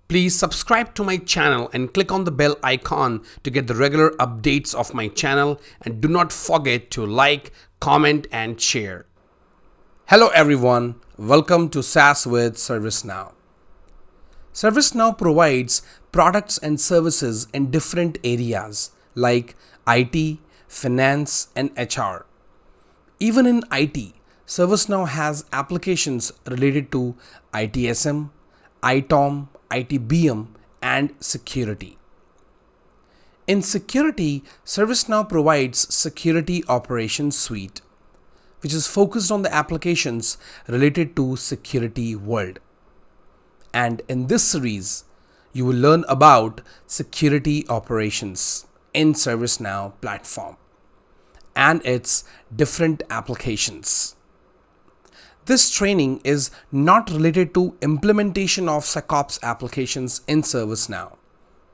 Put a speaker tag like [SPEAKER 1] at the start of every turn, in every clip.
[SPEAKER 1] Please subscribe to my channel and click on the bell icon to get the regular updates of my channel, and do not forget to like, comment and share. Hello everyone, welcome to SaaS with ServiceNow. ServiceNow provides products and services in different areas like IT, finance and HR. Even in IT, ServiceNow has applications related to ITSM, ITOM, ITBM and Security. In Security, ServiceNow provides Security Operations Suite, which is focused on the applications related to security world. And in this series, you will learn about security operations in ServiceNow platform and its different applications. This training is not related to implementation of Secops applications in ServiceNow.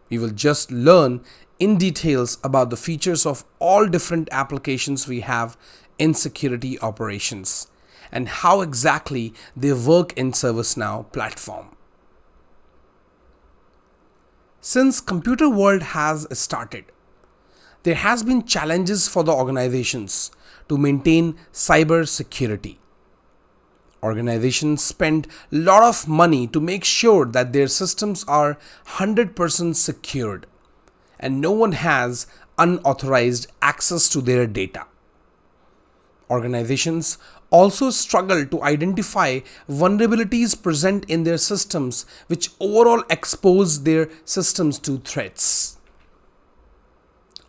[SPEAKER 1] We will just learn in details about the features of all different applications we have in security operations and how exactly they work in ServiceNow platform. Since computer world has started, there has been challenges for the organizations to maintain cyber security. Organizations spend a lot of money to make sure that their systems are 100% secured and no one has unauthorized access to their data. Organizations also struggle to identify vulnerabilities present in their systems, which overall expose their systems to threats.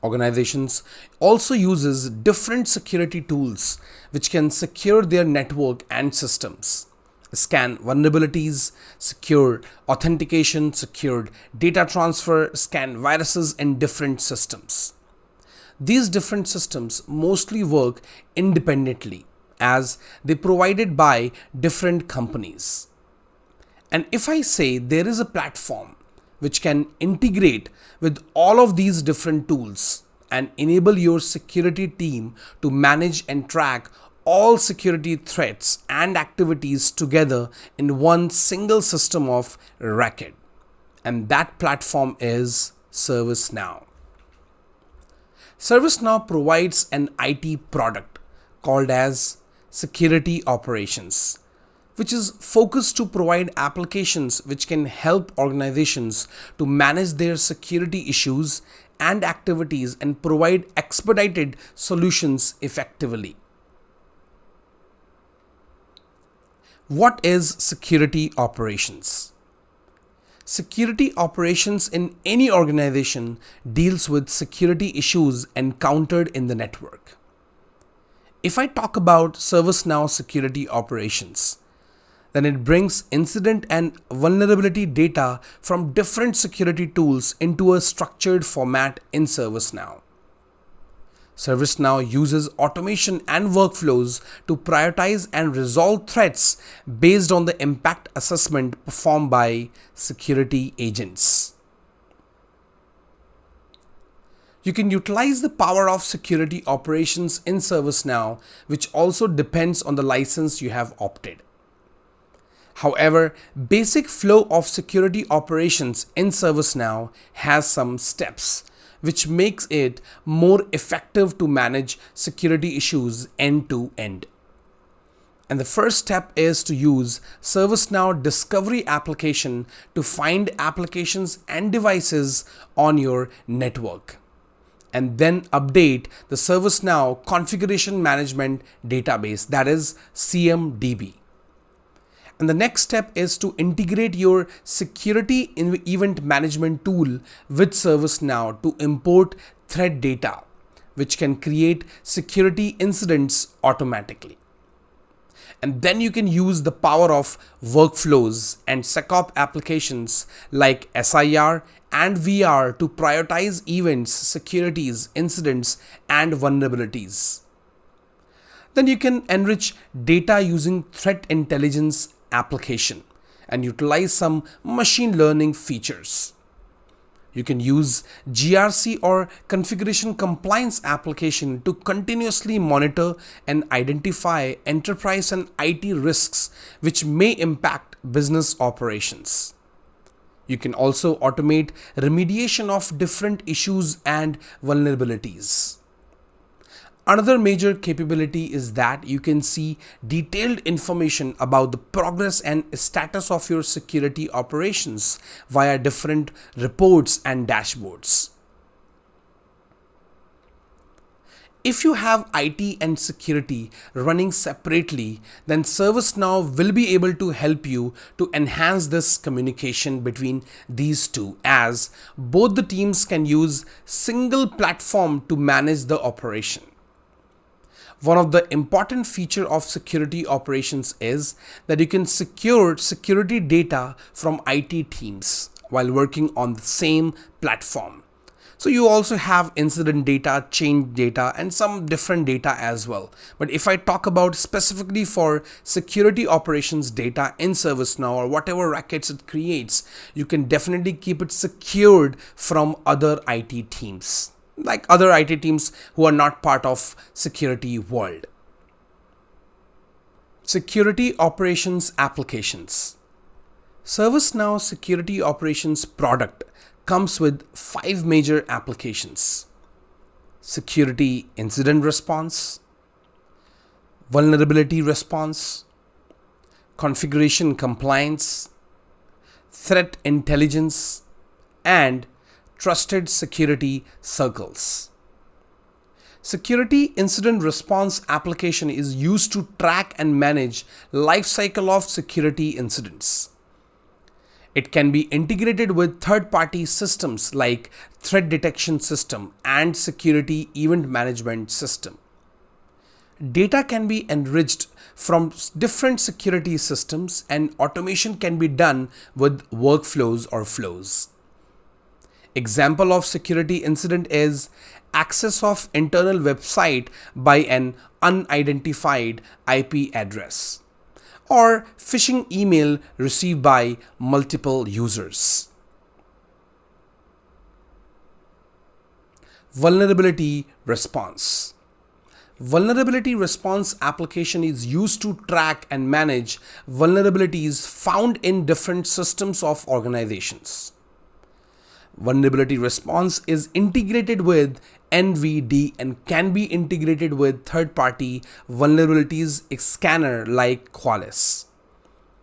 [SPEAKER 1] Organizations also uses different security tools which can secure their network and systems, scan vulnerabilities, secure authentication, secured data transfer, scan viruses in different systems. These different systems mostly work independently as they provided by different companies. And if I say there is a platform which can integrate with all of these different tools and enable your security team to manage and track all security threats and activities together in one single system of record. And that platform is ServiceNow. ServiceNow provides an IT product called as Security Operations, which is focused to provide applications which can help organizations to manage their security issues and activities and provide expedited solutions effectively. What is security operations? Security operations in any organization deals with security issues encountered in the network. If I talk about ServiceNow security operations, then it brings incident and vulnerability data from different security tools into a structured format in ServiceNow. ServiceNow uses automation and workflows to prioritize and resolve threats based on the impact assessment performed by security agents. You can utilize the power of security operations in ServiceNow, which also depends on the license you have opted. However, basic flow of security operations in ServiceNow has some steps, which makes it more effective to manage security issues end to end. And the first step is to use ServiceNow Discovery application to find applications and devices on your network, and then update the ServiceNow Configuration Management Database, that is CMDB. And the next step is to integrate your security event management tool with ServiceNow to import threat data, which can create security incidents automatically. And then you can use the power of workflows and Secops applications like SIR and VR to prioritize events, securities, incidents, and vulnerabilities. Then you can enrich data using threat intelligence application and utilize some machine learning features. You can use GRC or configuration compliance application to continuously monitor and identify enterprise and IT risks which may impact business operations. You can also automate remediation of different issues and vulnerabilities. Another major capability is that you can see detailed information about the progress and status of your security operations via different reports and dashboards. If you have IT and security running separately, then ServiceNow will be able to help you to enhance this communication between these two, as both the teams can use single platform to manage the operation. One of the important features of security operations is that you can secure security data from IT teams while working on the same platform. So you also have incident data, change data, and some different data as well. But if I talk about specifically for security operations data in ServiceNow or whatever records it creates, you can definitely keep it secured from other IT teams, like other IT teams who are not part of security world. Security operations applications. ServiceNow security operations product comes with 5 major applications: security incident response, vulnerability response, configuration compliance, threat intelligence, and trusted security circles. Security incident response application is used to track and manage lifecycle of security incidents. It can be integrated with third-party systems like threat detection system and security event management system. Data can be enriched from different security systems, and automation can be done with workflows or flows. Example of security incident is access of internal website by an unidentified IP address, or phishing email received by multiple users. Vulnerability response. Vulnerability response application is used to track and manage vulnerabilities found in different systems of organizations. Vulnerability response is integrated with NVD and can be integrated with third-party vulnerabilities scanner like Qualys.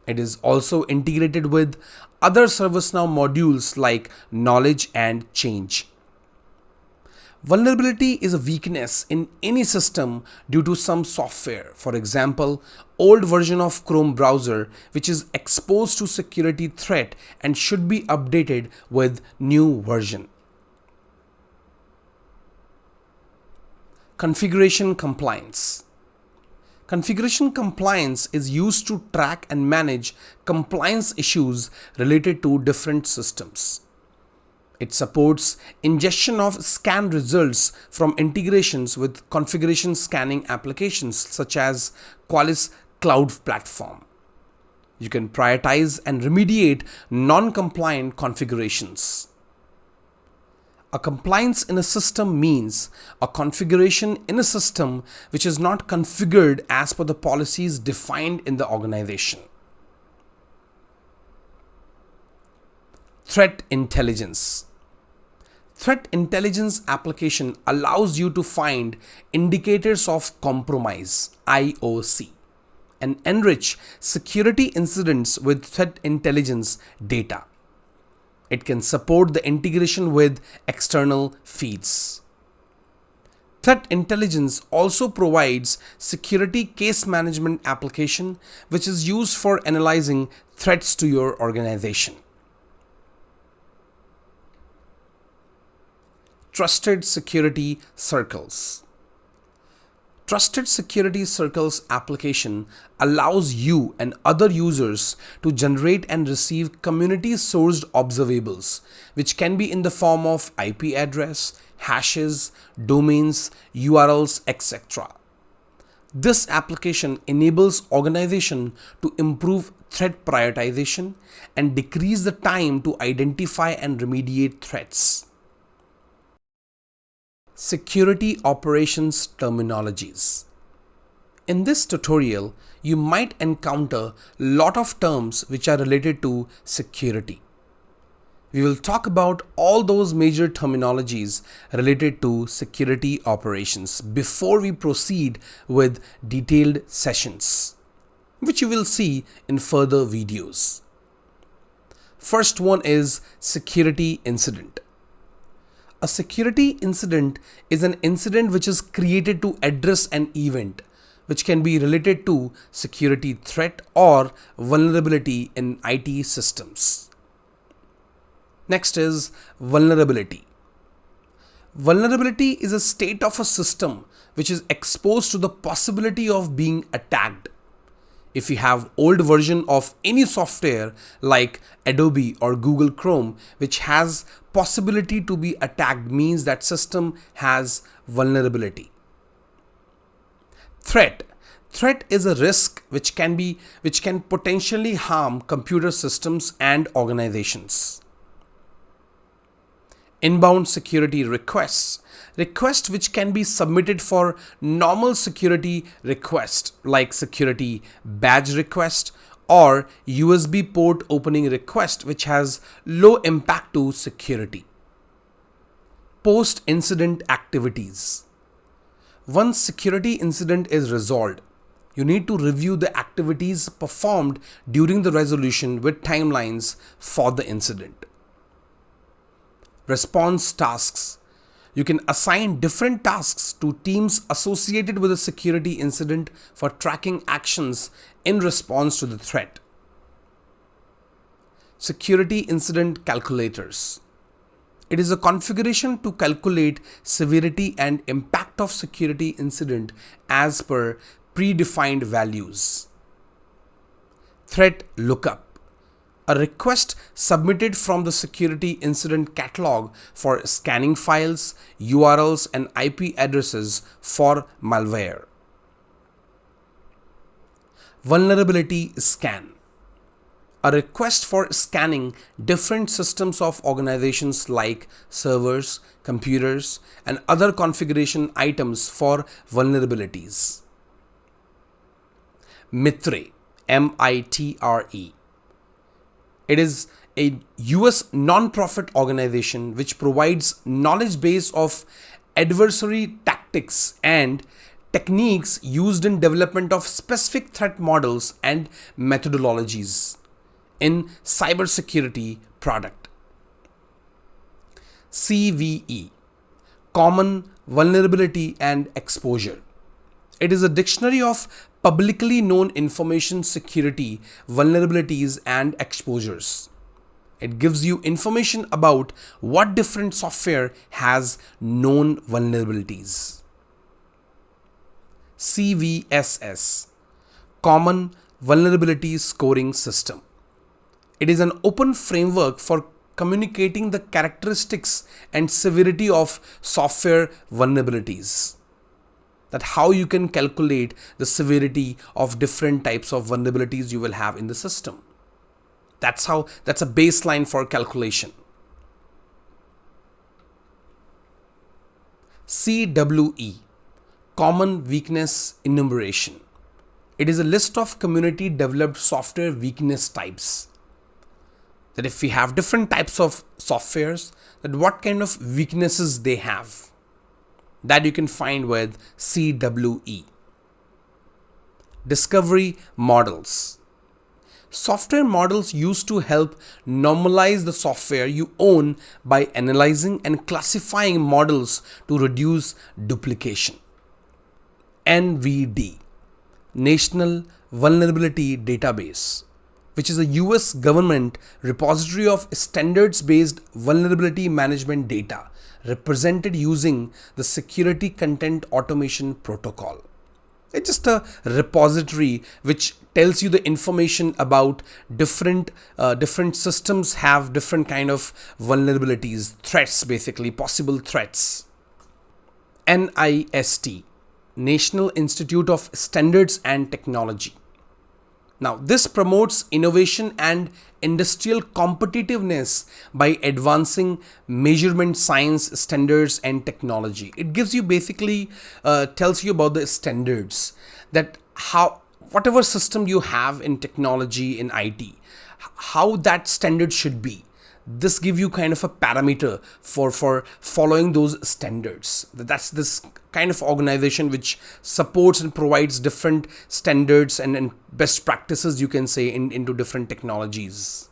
[SPEAKER 1] It is also integrated with other ServiceNow modules like Knowledge and Change. Vulnerability is a weakness in any system due to some software. For example, old version of Chrome browser which is exposed to security threat and should be updated with new version. Configuration compliance. Configuration compliance is used to track and manage compliance issues related to different systems. It supports ingestion of scan results from integrations with configuration scanning applications such as Qualys Cloud Platform. You can prioritize and remediate non-compliant configurations. A compliance in a system means a configuration in a system which is not configured as per the policies defined in the organization. Threat intelligence. Threat intelligence application allows you to find indicators of compromise (IOC) and enrich security incidents with threat intelligence data. It can support the integration with external feeds. Threat intelligence also provides security case management application which is used for analyzing threats to your organization. Trusted security circles. Trusted security circles application allows you and other users to generate and receive community sourced observables, which can be in the form of IP address, hashes, domains, URLs, etc. This application enables organization to improve threat prioritization and decrease the time to identify and remediate threats. Security operations terminologies. In this tutorial, you might encounter a lot of terms which are related to security. We will talk about all those major terminologies related to security operations before we proceed with detailed sessions, which you will see in further videos. First one is security incident. A security incident is an incident which is created to address an event which can be related to security threat or vulnerability in IT systems. Next is vulnerability. Vulnerability is a state of a system which is exposed to the possibility of being attacked. If you have old version of any software like Adobe or Google Chrome which has possibility to be attacked, means that system has vulnerability. Threat. Threat is a risk which can potentially harm computer systems and organizations. Inbound security requests. Requests which can be submitted for normal security request like security badge request or USB port opening request which has low impact to security. Post-incident activities. Once security incident is resolved, you need to review the activities performed during the resolution with timelines for the incident. Response tasks. You can assign different tasks to teams associated with a security incident for tracking actions in response to the threat. Security incident calculators. It is a configuration to calculate severity and impact of security incident as per predefined values. Threat lookup. A request submitted from the security incident catalog for scanning files, URLs, and IP addresses for malware. Vulnerability scan. A request for scanning different systems of organizations like servers, computers, and other configuration items for vulnerabilities. MITRE, M-I-T-R-E. It is a US non-profit organization which provides knowledge base of adversary tactics and techniques used in development of specific threat models and methodologies in cybersecurity product. CVE, Common Vulnerability and Exposure. It is a dictionary of publicly known information security vulnerabilities and exposures. It gives you information about what different software has known vulnerabilities. CVSS, Common Vulnerability Scoring System. It is an open framework for communicating the characteristics and severity of software vulnerabilities. That how you can calculate the severity of different types of vulnerabilities you will have in the system. That's a baseline for calculation. CWE, Common Weakness Enumeration. It is a list of community developed software weakness types. That if we have different types of softwares, that what kind of weaknesses they have. That you can find with CWE. Discovery models. Software models used to help normalize the software you own by analyzing and classifying models to reduce duplication. NVD, National Vulnerability Database, which is a US government repository of standards-based vulnerability management data represented using the Security Content Automation Protocol. It's just a repository which tells you the information about different systems have different kind of vulnerabilities, threats, basically possible threats. NIST, National Institute of Standards and Technology. Now, this promotes innovation and industrial competitiveness by advancing measurement science, standards, and technology. It gives you basically tells you about the standards, that how whatever system you have in technology, in IT, how that standard should be. This give you kind of a parameter for following those standards. That's this kind of organization which supports and provides different standards and best practices, you can say, into different technologies.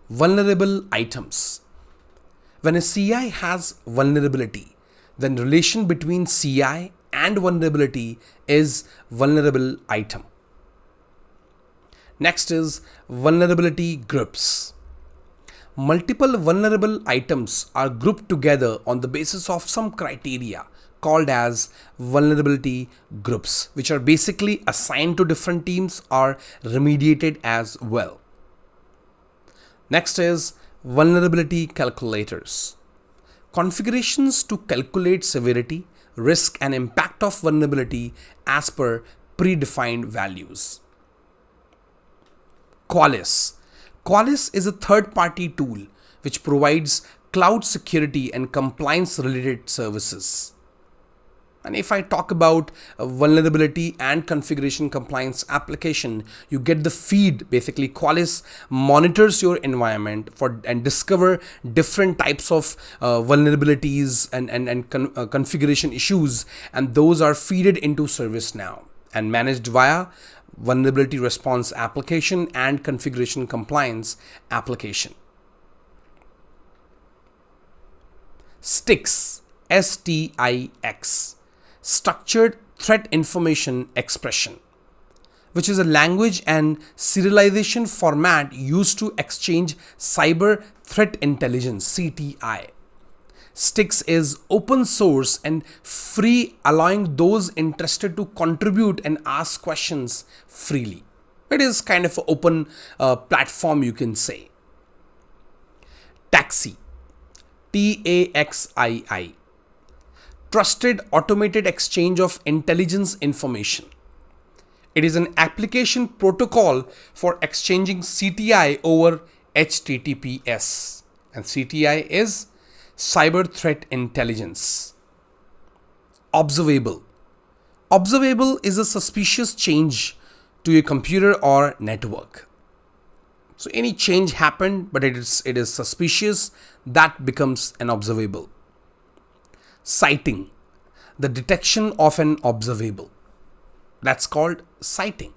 [SPEAKER 1] Vulnerable items. When a CI has vulnerability, then relation between CI and vulnerability is vulnerable item. Next is vulnerability groups. Multiple vulnerable items are grouped together on the basis of some criteria called as vulnerability groups, which are basically assigned to different teams or remediated as well. Next is vulnerability calculators. Configurations to calculate severity, risk, and impact of vulnerability as per predefined values. Qualys. Qualys is a third-party tool which provides cloud security and compliance-related services. And if I talk about vulnerability and configuration compliance application, you get the feed. Basically, Qualys monitors your environment and discover different types of vulnerabilities and configuration issues, and those are feeded into ServiceNow and managed via vulnerability response application and configuration compliance application. STIX, S-T-I-X, Structured Threat Information Expression, which is a language and serialization format used to exchange cyber threat intelligence, CTI. STIX is open source and free, allowing those interested to contribute and ask questions freely. It is kind of an open platform, you can say. TAXII, T-A-X-I-I, Trusted Automated Exchange of Intelligence Information. It is an application protocol for exchanging CTI over HTTPS, and CTI is Cyber Threat Intelligence. Observable. Observable is a suspicious change to your computer or network. So any change happened, but it is suspicious, that becomes an observable. Citing. The detection of an observable. That's called citing.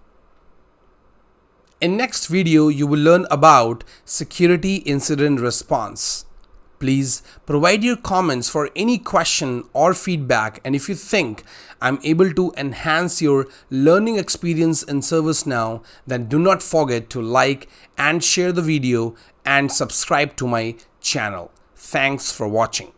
[SPEAKER 1] In next video, you will learn about security incident response. Please provide your comments for any question or feedback, and if you think I'm able to enhance your learning experience in ServiceNow, then do not forget to like and share the video and subscribe to my channel. Thanks for watching.